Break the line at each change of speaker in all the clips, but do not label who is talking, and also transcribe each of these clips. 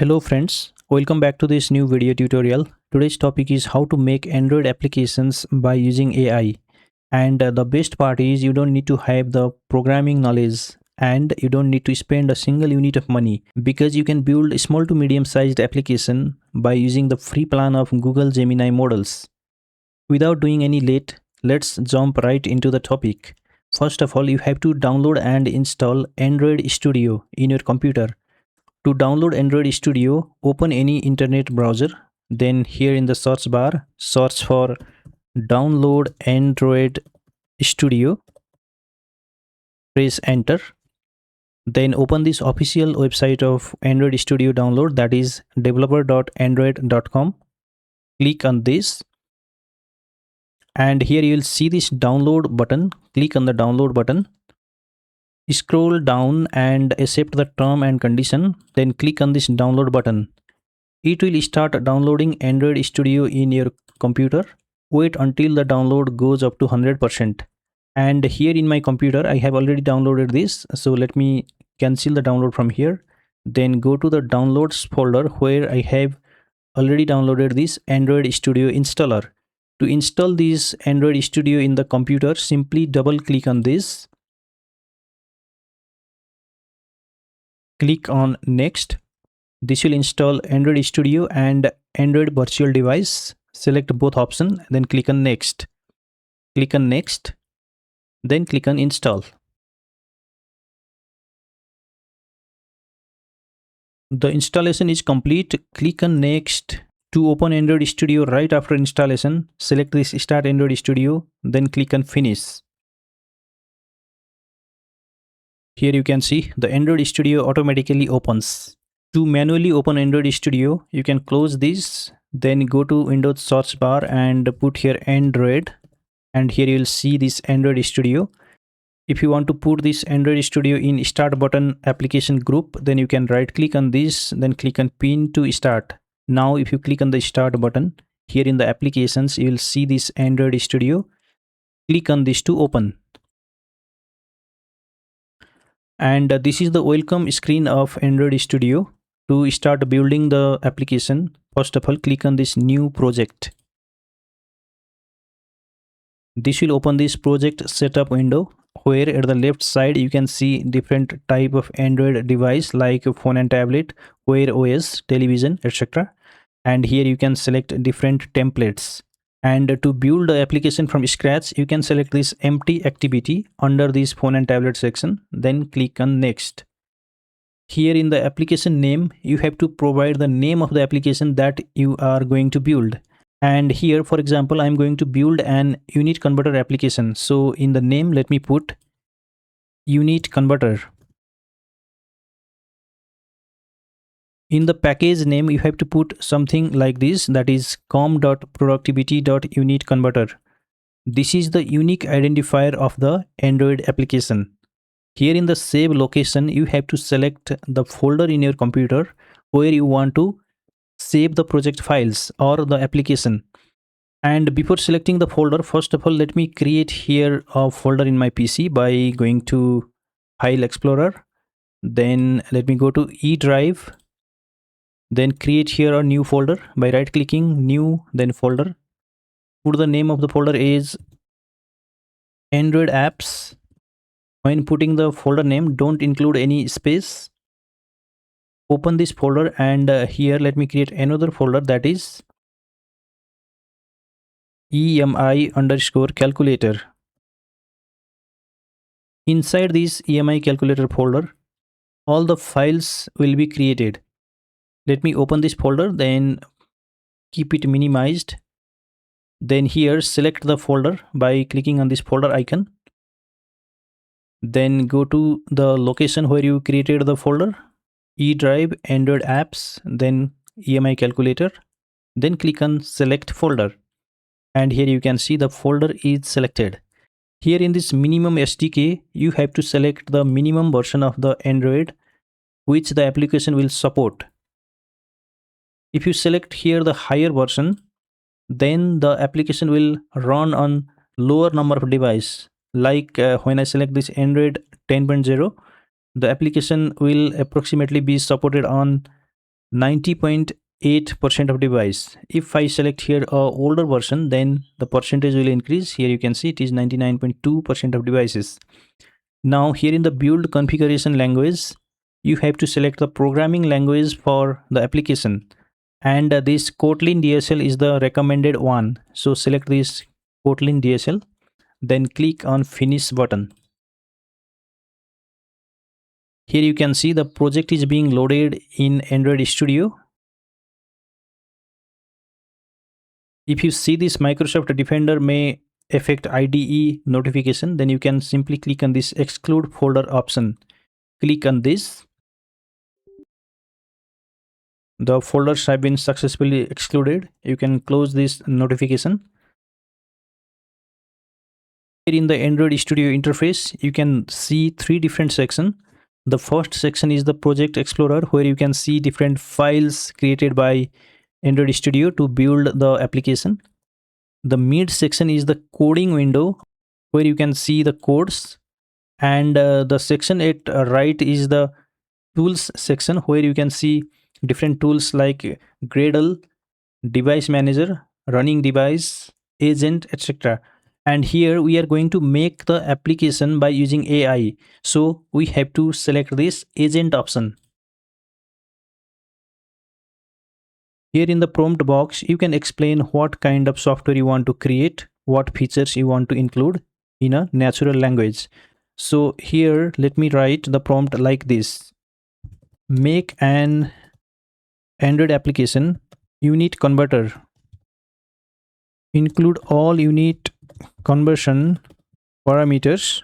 Hello friends, welcome back to this new video tutorial. Today's topic is how to make Android applications by using AI. And the best part is you don't need to have the programming knowledge and you don't need to spend a single unit of money because you can build a small to medium sized application by using the free plan of Google Gemini models. Without doing any late, let's jump right into the topic. First of all, you have to download and install Android Studio in your computer. To download Android Studio, open any internet browser. Then here in the search bar, search for download Android Studio. Press enter. Then open this official website of Android Studio download, that is developer.android.com. Click on this. And here you will see this download button. Click on the download button. Scroll down and accept the term and condition, then click on this download button. It will start downloading Android Studio in your computer. Wait until the download goes up to 100%. And here in my computer I have already downloaded this, so let me cancel the download from here. Then go to the downloads folder where I have already downloaded this Android Studio installer. To install this Android Studio in the computer, simply double click on this. Click on next. This will install Android Studio and Android virtual device. Select both options, then click on next. Click on next, then click on install. The installation is complete. Click on next. To open Android Studio right after installation, select this start Android Studio, then click on finish. Here you can see the Android Studio automatically opens. To manually open Android Studio, you can close this, then go to Windows search bar and put here Android, and here you will see this Android Studio. If you want to put this Android Studio in start button application group, then you can right click on this, then click on pin to start. Now if you click on the start button, here in the applications you will see this Android Studio. Click on this to open. And this is the welcome screen of Android Studio. To start building the application, first of all click on this new project. This will open this project setup window where at the left side you can see different type of Android device like phone and tablet, Wear OS, television, etc. And here you can select different templates. And to build the application from scratch, you can select this empty activity under this phone and tablet section, then click on next. Here in the application name, you have to provide the name of the application that you are going to build. And here, for example, I'm going to build an unit converter application. So in the name, let me put unit converter. In the package name, you have to put something like this, that is com.productivity.unitconverter. This is the unique identifier of the Android application. Here in the save location, you have to select the folder in your computer where you want to save the project files or the application. And before selecting the folder, first of all, let me create here a folder in my PC by going to File Explorer. Then let me go to E drive. Then create here a new folder by right clicking new, then folder. Put the name of the folder is Android apps. When putting the folder name, don't include any space. Open this folder and here let me create another folder, that is EMI_calculator. Inside this EMI calculator folder, all the files will be created. Let me open this folder, then keep it minimized. Then here select the folder by clicking on this folder icon. Then go to the location where you created the folder, E drive, Android apps, then EMI calculator. Then click on select folder. And here you can see the folder is selected. Here in this minimum SDK, you have to select the minimum version of the Android which the application will support. If you select here the higher version, then the application will run on lower number of device. Like when I select this Android 10.0, the application will approximately be supported on 90.8% of device. If I select here a older version, then the percentage will increase. Here you can see it is 99.2% of devices. Now here in the build configuration language, you have to select the programming language for the application, and this Kotlin DSL is the recommended one. So select this Kotlin DSL, then click on finish button. Here you can see the project is being loaded in Android Studio. If you see this Microsoft Defender may affect IDE notification, then you can simply click on this exclude folder option. Click on this. The folders have been successfully excluded. You can close this notification. Here in the Android Studio interface, you can see three different sections. The first section is the Project Explorer, where you can see different files created by Android Studio to build the application. The mid section is the coding window, where you can see the codes, and the section at right is the tools section, where you can see different tools like Gradle, device manager, running device, agent, etc. And here we are going to make the application by using AI, so we have to select this agent option. Here in the prompt box, you can explain what kind of software you want to create, what features you want to include in a natural language. So here, let me write the prompt like this. Make an Android application unit converter. Include all unit conversion parameters.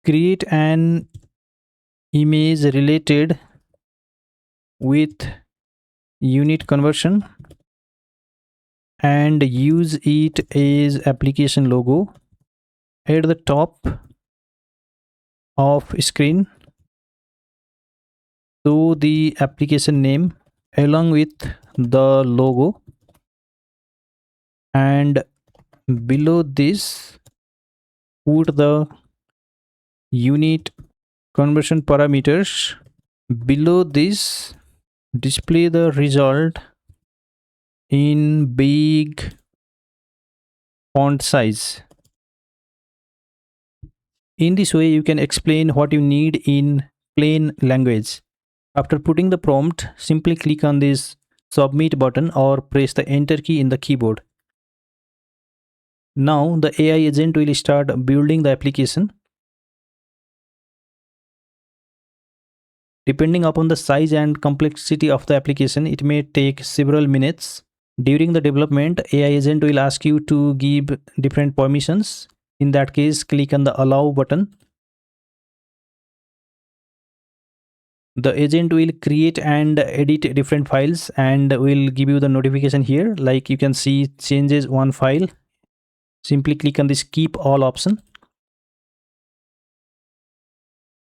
Create an image related with unit conversion and use it as application logo at the top of screen. So the application name along with the logo, and below this put the unit conversion parameters. Below this display the result in big font size. In this way, you can explain what you need in plain language. After putting the prompt, simply click on this submit button or press the enter key in the keyboard. Now the AI agent will start building the application. Depending upon the size and complexity of the application, it may take several minutes. During the development, AI agent will ask you to give different permissions. In that case, click on the allow button. The agent will create and edit different files and will give you the notification here. Like you can see changes one file. Simply click on this keep all option.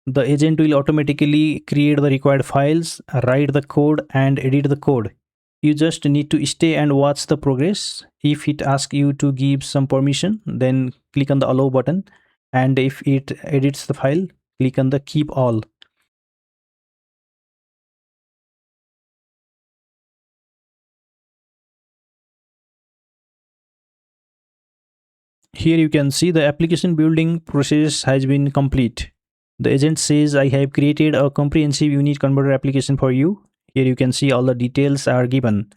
The agent will automatically create the required files, write the code and edit the code. You just need to stay and watch the progress. If it asks you to give some permission, then click on the allow button, and if it edits the file, click on the keep all. Here you can see the application building process has been complete. The agent says, I have created a comprehensive unit converter application for you. Here you can see all the details are given.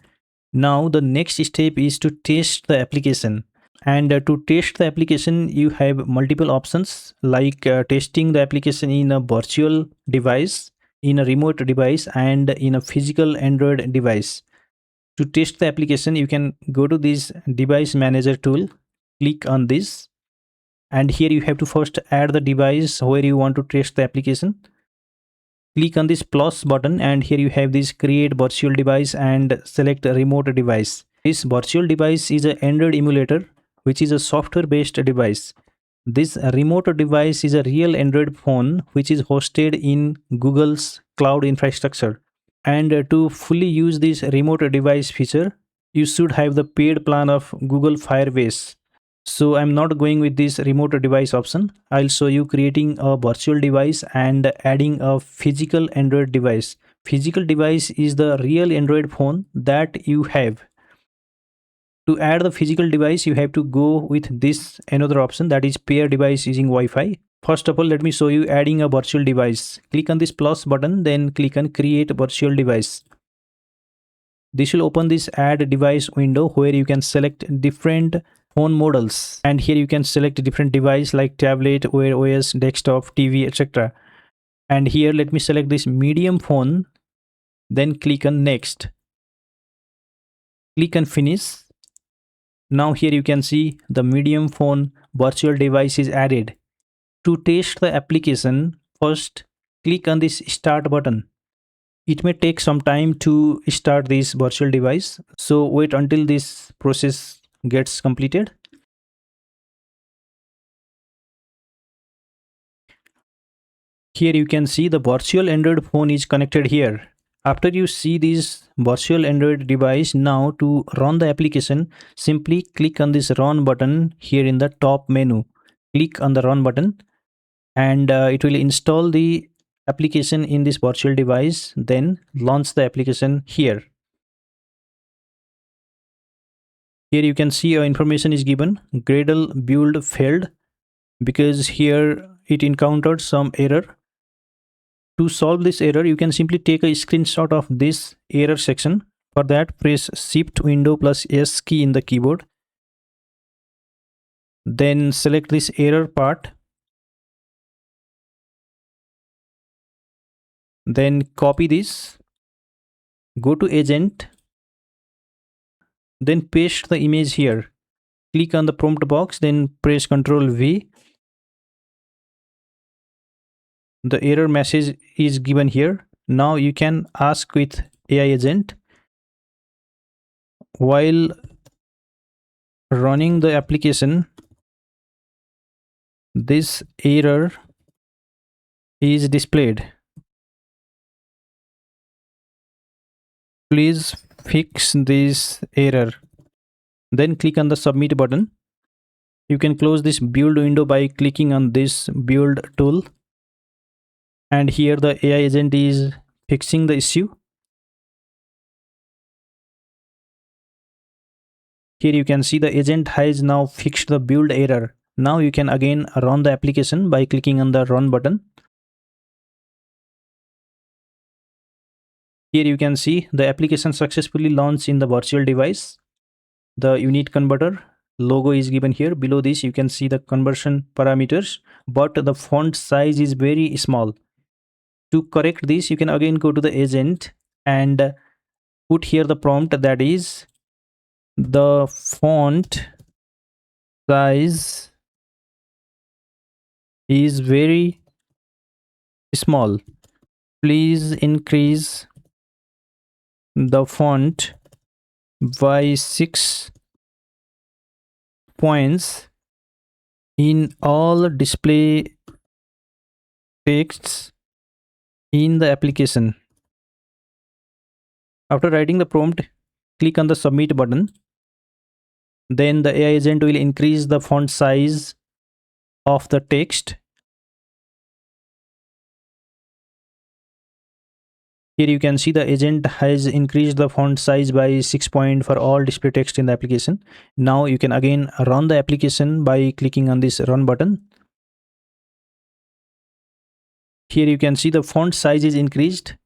Now the next step is to test the application. And to test the application, you have multiple options like testing the application in a virtual device, in a remote device, and in a physical Android device. To test the application, you can go to this device manager tool, click on this, and here you have to first add the device where you want to test the application. Click on this plus button, and here you have this create virtual device and select a remote device. This virtual device is an Android emulator, which is a software based device. This remote device is a real Android phone which is hosted in Google's cloud infrastructure. And to fully use this remote device feature, you should have the paid plan of Google Firebase. So I'm not going with this remote device option. I'll show you creating a virtual device and adding a physical Android device Physical device is the real Android phone that you have. To add the physical device, you have to go with this another option, that is pair device using Wi-Fi. First of all, let me show you adding a virtual device. Click on this plus button, then click on create virtual device. This will open this add device window where you can select different phone models, and here you can select different device like tablet, Wear OS, desktop, TV, etc. And here let me select this medium phone, then click on next. Click on finish. Now here you can see the medium phone virtual device is added. To test the application, first click on this start button. It may take some time to start this virtual device, so wait until this process gets completed. Here you can see the virtual Android phone is connected here. After you see this virtual Android device, now to run the application, simply click on this run button here in the top menu. Click on the run button, and it will install the application in this virtual device, then launch the application here. Here you can see information is given, Gradle build failed, because here it encountered some error. To solve this error, you can simply take a screenshot of this error section. For that, press Shift Window plus S key in the keyboard. Then select this error part. Then copy this. Go to Agent. Then paste the image here. Click on the prompt box, then press Ctrl V. The error message is given here. Now you can ask with AI agent, while running the application, this error is displayed. Please fix this error. Then click on the submit button. You can close this build window by clicking on this build tool. And here the AI agent is fixing the issue. Here you can see the agent has now fixed the build error. Now you can again run the application by clicking on the run button. Here you can see the application successfully launched in the virtual device. The unit converter logo is given here. Below this you can see the conversion parameters, but the font size is very small. To correct this, you can again go to the agent and put here the prompt, that is the font size is very small. Please increase the font by 6 points in all display texts in the application. After writing the prompt, click on the submit button. Then the AI agent will increase the font size of the text. Here you can see the agent has increased the font size by 6 points for all display text in the application. Now you can again run the application by clicking on this run button. Here you can see the font size is increased,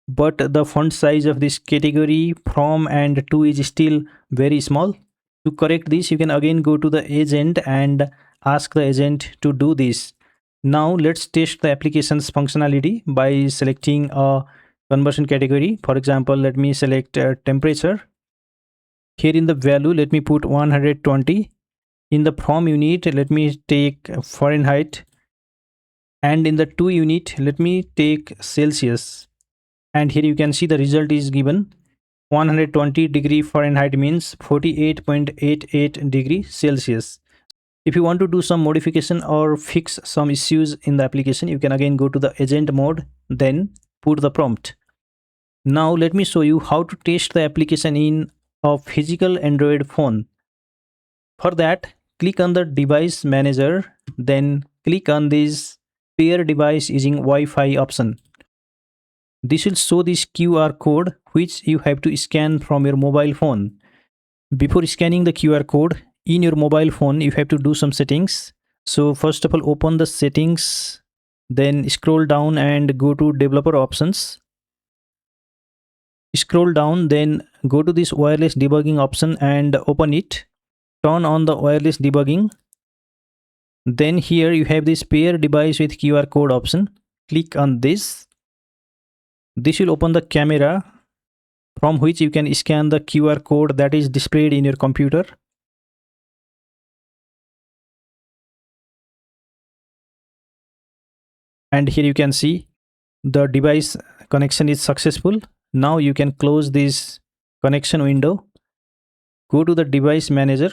but the font size of this category from and to is still very small. To correct this, you can again go to the agent and ask the agent to do this. Now let's test the application's functionality by selecting a conversion category. For example, let me select temperature. Here in the value, let me put 120. In the from unit, let me take Fahrenheit. And in the to unit, let me take Celsius. And here you can see the result is given. 120 degree Fahrenheit means 48.88 degree Celsius. If you want to do some modification or fix some issues in the application, you can again go to the agent mode, then put the prompt. Now let me show you how to test the application in a physical Android phone. For that, click on the device manager, then click on this pair device using Wi-Fi option. This will show this QR code which you have to scan from your mobile phone. Before scanning the QR code in your mobile phone, you have to do some settings. So first of all, open the settings, then scroll down and go to developer options. Scroll down, then go to this wireless debugging option and open it. Turn on the wireless debugging. Then here you have this pair device with QR code option. Click on this. This will open the camera from which you can scan the QR code that is displayed in your computer. And here you can see the device connection is successful. Now you can close this connection window. Go to the device manager,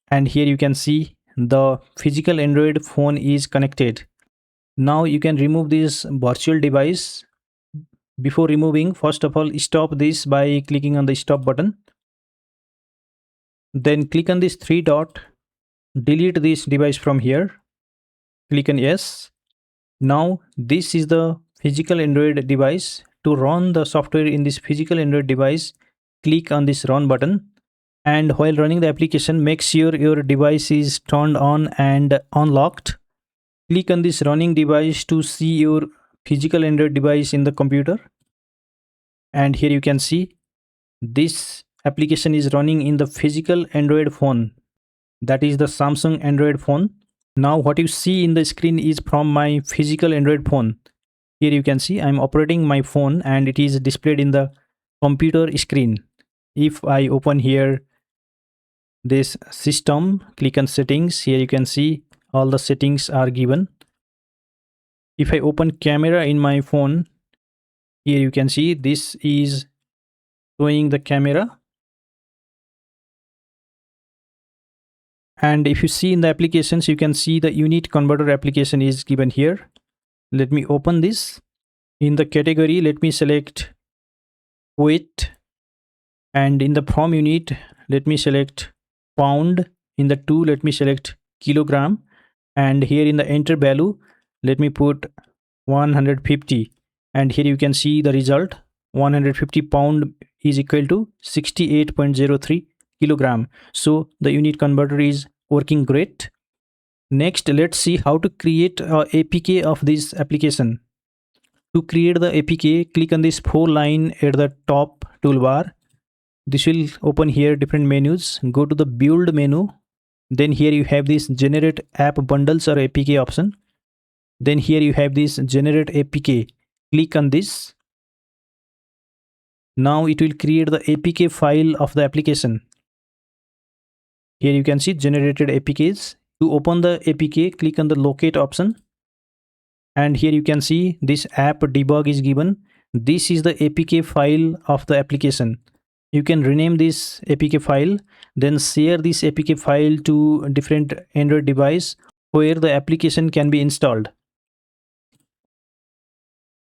and here you can see the physical Android phone is connected. Now you can remove this virtual device. Before removing, first of all, stop this by clicking on the stop button. Then click on this three dot. Delete this device from here. Click on yes. Now this is the physical Android device. To run the software in this physical Android device, click on this run button. And while running the application, make sure your device is turned on and unlocked. Click on this running device to see your physical Android device in the computer. And here you can see this application is running in the physical Android phone. That is the Samsung Android phone. Now what you see in the screen is from my physical Android phone. Here you can see I'm operating my phone and it is displayed in the computer screen. If I open here this system, click on settings, here you can see all the settings are given. If I open camera in my phone, here you can see this is showing the camera. And if you see in the applications, you can see the unit converter application is given here. Let me open this. In the category, let me select weight, and in the from unit, let me select pound. In the two, let me select kilogram, and here in the enter value, let me put 150, and here you can see the result. 150 pound is equal to 68.03 kilogram. So the unit converter is working great. Next, let's see how to create a APK of this application. To create the APK, click on this 4 line at the top toolbar. This will open here different menus. Go to the build menu. Then here you have this generate app bundles or APK option. Then here you have this generate APK. Click on this. Now it will create the APK file of the application. Here you can see generated APKs. To open the APK, click on the locate option. And here you can see this app debug is given. This is the APK file of the application. You can rename this APK file, then share this APK file to different Android device where the application can be installed.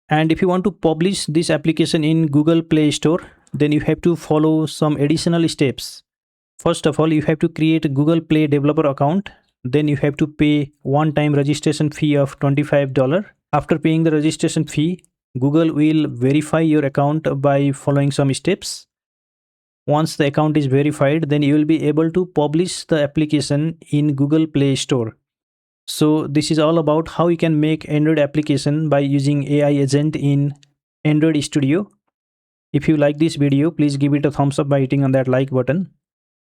And if you want to publish this application in Google Play Store, then you have to follow some additional steps. First of all, you have to create a Google Play developer account. Then you have to pay one-time registration fee of $25. After paying the registration fee, Google will verify your account by following some steps. Once the account is verified, then you will be able to publish the application in Google Play Store. So this is all about how you can make Android application by using AI agent in Android Studio. If you like this video, please give it a thumbs up by hitting on that like button,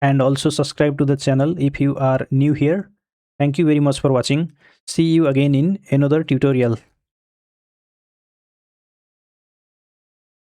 and also subscribe to the channel if you are new here. Thank you very much for watching. See you again in another tutorial.